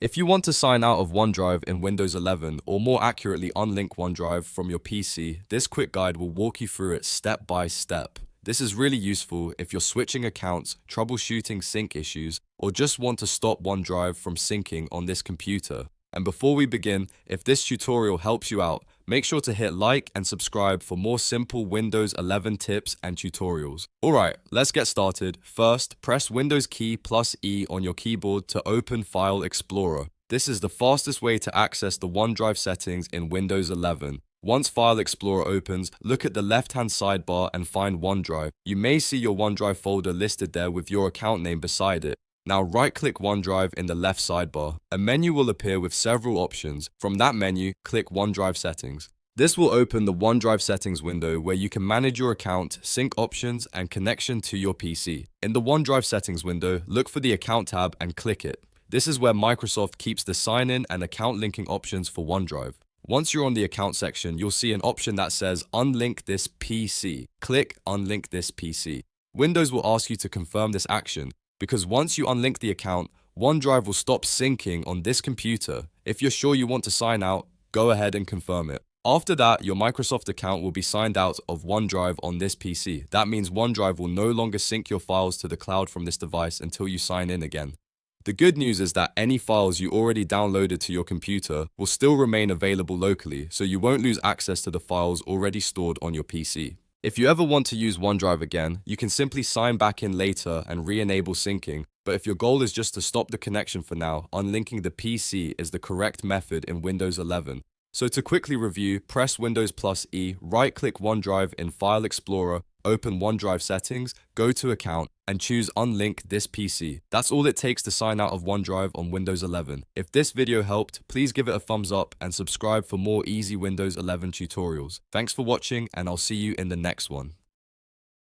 If you want to sign out of OneDrive in Windows 11, or more accurately unlink OneDrive from your PC, this quick guide will walk you through it step by step. This is really useful if you're switching accounts, troubleshooting sync issues, or just want to stop OneDrive from syncing on this computer. And before we begin, if this tutorial helps you out, make sure to hit like and subscribe for more simple Windows 11 tips and tutorials. Alright, let's get started. First, press Windows key plus E on your keyboard to open File Explorer. This is the fastest way to access the OneDrive settings in Windows 11. Once File Explorer opens, look at the left-hand sidebar and find OneDrive. You may see your OneDrive folder listed there with your account name beside it. Now right-click OneDrive in the left sidebar. A menu will appear with several options. From that menu, click OneDrive Settings. This will open the OneDrive Settings window where you can manage your account, sync options, and connection to your PC. In the OneDrive Settings window, look for the Account tab and click it. This is where Microsoft keeps the sign-in and account linking options for OneDrive. Once you're on the Account section, you'll see an option that says Unlink This PC. Click Unlink This PC. Windows will ask you to confirm this action, because once you unlink the account, OneDrive will stop syncing on this computer. If you're sure you want to sign out, go ahead and confirm it. After that, your Microsoft account will be signed out of OneDrive on this PC. That means OneDrive will no longer sync your files to the cloud from this device until you sign in again. The good news is that any files you already downloaded to your computer will still remain available locally, so you won't lose access to the files already stored on your PC. If you ever want to use OneDrive again, you can simply sign back in later and re-enable syncing, but if your goal is just to stop the connection for now, unlinking the PC is the correct method in Windows 11. So to quickly review, press Windows plus E, right-click OneDrive in File Explorer, open OneDrive Settings, go to Account, and choose Unlink This PC. That's all it takes to sign out of OneDrive on Windows 11. If this video helped, please give it a thumbs up and subscribe for more easy Windows 11 tutorials. Thanks for watching, and I'll see you in the next one.